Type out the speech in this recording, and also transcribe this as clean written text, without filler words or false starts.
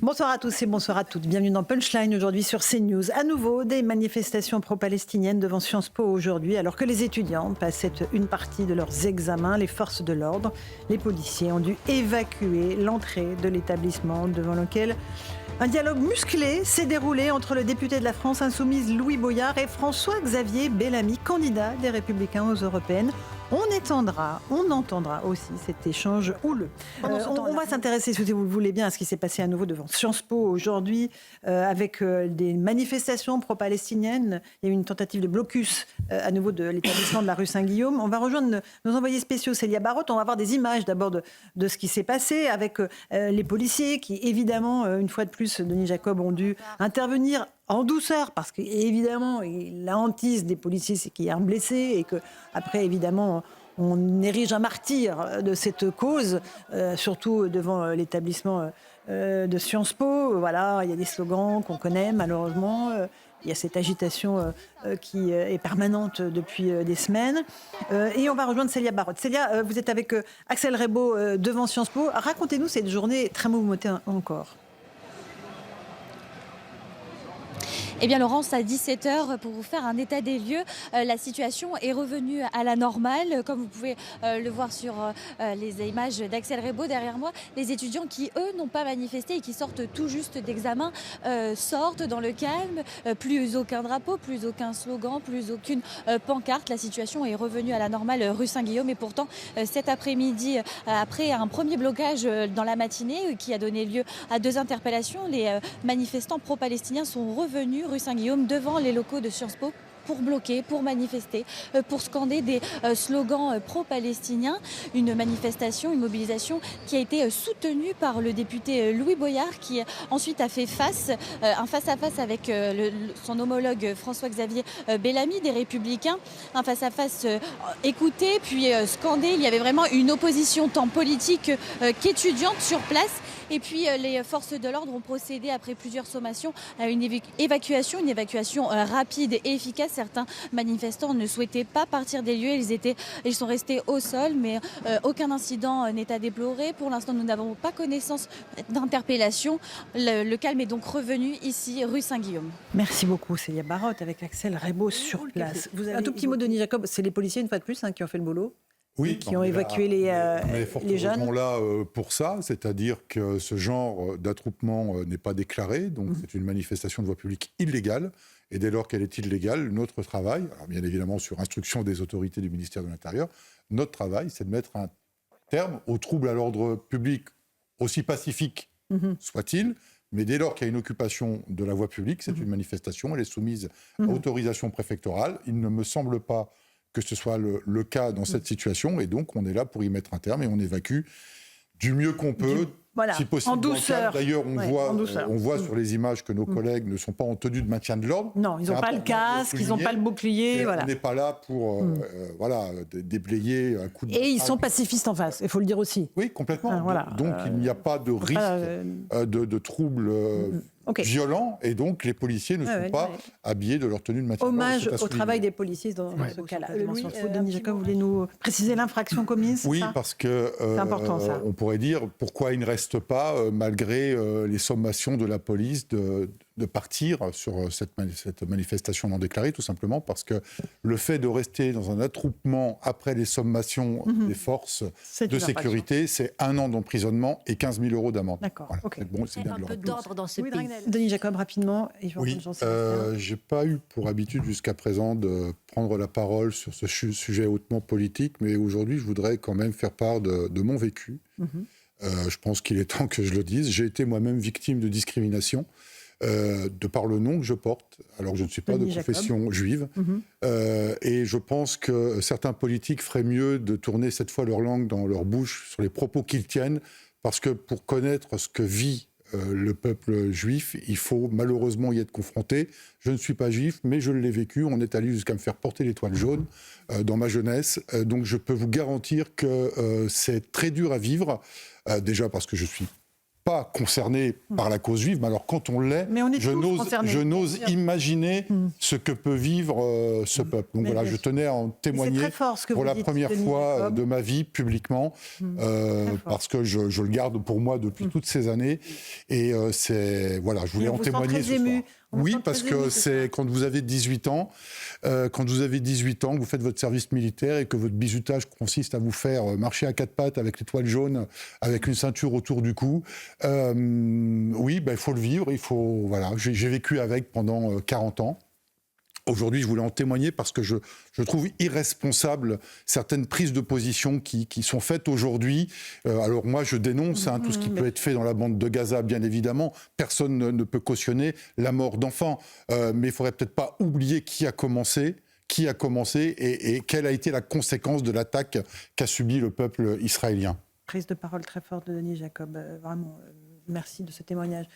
Bonsoir à tous et bonsoir à toutes. Bienvenue dans Punchline aujourd'hui sur CNews. À nouveau, des manifestations pro-palestiniennes devant Sciences Po aujourd'hui, alors que les étudiants passaient une partie de leurs examens. Les forces de l'ordre, les policiers ont dû évacuer l'entrée de l'établissement devant lequel un dialogue musclé s'est déroulé entre le député de la France insoumise Louis Boyard et François-Xavier Bellamy, candidat des Républicains aux Européennes. On entendra aussi cet échange houleux. On va s'intéresser, si vous le voulez bien, à ce qui s'est passé à nouveau devant Sciences Po aujourd'hui, avec des manifestations pro-palestiniennes. Il y a eu une tentative de blocus à nouveau de l'établissement de la rue Saint-Guillaume. On va rejoindre nos envoyés spéciaux, Célia Barotte. On va voir des images d'abord de ce qui s'est passé avec les policiers qui, évidemment, une fois de plus, Denis Jacob, ont dû intervenir en douceur, parce qu'évidemment, la hantise des policiers, c'est qu'il y a un blessé et qu'après, évidemment, on érige un martyr de cette cause, surtout devant l'établissement de Sciences Po. Voilà, il y a des slogans qu'on connaît, malheureusement. Il y a cette agitation qui est permanente depuis des semaines. Et on va rejoindre Célia Barotte. Célia, vous êtes avec Axel Rebaud devant Sciences Po. Racontez-nous cette journée très mouvementée encore. Eh bien Laurence, à 17h, pour vous faire un état des lieux, la situation est revenue à la normale. Comme vous pouvez le voir sur les images d'Axel Rebaud derrière moi, les étudiants qui, eux, n'ont pas manifesté et qui sortent tout juste d'examen sortent dans le calme. Plus aucun drapeau, plus aucun slogan, plus aucune pancarte. La situation est revenue à la normale rue Saint-Guillaume. Et pourtant, cet après-midi, après un premier blocage dans la matinée qui a donné lieu à 2 interpellations, les manifestants pro-palestiniens sont revenus rue Saint-Guillaume devant les locaux de Sciences Po pour bloquer, pour manifester, pour scander des slogans pro-palestiniens. Une manifestation, une mobilisation qui a été soutenue par le député Louis Boyard qui ensuite a fait un face-à-face avec son homologue François-Xavier Bellamy des Républicains. Un face-à-face écouté puis scandé. Il y avait vraiment une opposition tant politique qu'étudiante sur place. Et puis les forces de l'ordre ont procédé après plusieurs sommations à une évacuation rapide et efficace. Certains manifestants ne souhaitaient pas partir des lieux, ils sont restés au sol, mais aucun incident n'est à déplorer. Pour l'instant, nous n'avons pas connaissance d'interpellation. Le calme est donc revenu ici, rue Saint-Guillaume. Merci beaucoup, Célia Barotte, avec Axel Rebaud sur place. Un tout petit mot, Denis Jacob, c'est les policiers, une fois de plus, qui ont fait le boulot. Oui, qui ont évacué les jeunes. Nous sommes là pour ça, c'est-à-dire que ce genre d'attroupement n'est pas déclaré, donc c'est une manifestation de voie publique illégale, et dès lors qu'elle est illégale, notre travail, alors bien évidemment sur instruction des autorités du ministère de l'Intérieur, notre travail, c'est de mettre un terme aux troubles à l'ordre public, aussi pacifiques soit-il, mais dès lors qu'il y a une occupation de la voie publique, c'est une manifestation, elle est soumise à autorisation préfectorale. Il ne me semble pas que ce soit le cas dans cette situation, et donc on est là pour y mettre un terme, et on évacue du mieux qu'on peut, si possible, en douceur. D'ailleurs, on voit sur les images que nos collègues ne sont pas en tenue de maintien de l'ordre. Non, ils n'ont pas le casque, ils n'ont pas le bouclier. On n'est pas là pour déblayer un coup de... Et ils sont pacifistes en face, il faut le dire aussi. Oui, complètement. Donc il n'y a pas de risque de troubles violents, et donc les policiers ne sont pas habillés de leur tenue de maintien de l'ordre. Hommage au travail des policiers dans ce cas-là. Denis Jacob, vous voulez nous préciser l'infraction commise? Oui, parce que c'est important, ça. On pourrait dire pourquoi ils ne restent pas, malgré les sommations de la police, de partir sur cette manifestation non déclarée, tout simplement parce que le fait de rester dans un attroupement après les sommations des forces de sécurité, c'est 1 an d'emprisonnement et 15 000 € d'amende. D'accord. Voilà. Okay. Bon, c'est bien un peu d'ordre dans ce pays. Denis Jacob, rapidement. Oui, j'ai pas eu pour habitude jusqu'à présent de prendre la parole sur ce sujet hautement politique, mais aujourd'hui, je voudrais quand même faire part de mon vécu. Je pense qu'il est temps que je le dise. J'ai été moi-même victime de discrimination. De par le nom que je porte, alors que je ne suis pas de confession juive. Et je pense que certains politiques feraient mieux de tourner cette fois leur langue dans leur bouche sur les propos qu'ils tiennent, parce que pour connaître ce que vit le peuple juif, il faut malheureusement y être confronté. Je ne suis pas juif, mais je l'ai vécu. On est allé jusqu'à me faire porter l'étoile jaune dans ma jeunesse. Donc je peux vous garantir que c'est très dur à vivre, déjà parce que je suis pas concernés par la cause juive, mais alors quand on l'est, Mais on est je tous n'ose concernés, je bien n'ose sûr. imaginer ce que peut vivre ce peuple. Donc Mais voilà, bien je sûr. tenais à en témoigner très fort, ce que pour vous la dites, première Denis fois Jacob. de ma vie publiquement, fort. parce que je le garde pour moi depuis toutes ces années. Et voilà, je voulais Et en on vous sent témoigner très ce ému. soir. On vous Oui, sent parce très ému que ce c'est soir. quand vous avez 18 ans, que vous faites votre service militaire et que votre bizutage consiste à vous faire marcher à quatre pattes avec l'étoile jaune, avec une ceinture autour du cou. Oui, il faut le vivre. Voilà, j'ai vécu avec pendant 40 ans. Aujourd'hui, je voulais en témoigner parce que je trouve irresponsable certaines prises de position qui sont faites aujourd'hui. Alors moi, je dénonce tout ce qui peut être fait dans la bande de Gaza, bien évidemment. Personne ne peut cautionner la mort d'enfants. Mais il ne faudrait peut-être pas oublier qui a commencé et quelle a été la conséquence de l'attaque qu'a subi le peuple israélien. Prise de parole très forte de Denis Jacob. Vraiment, merci de ce témoignage.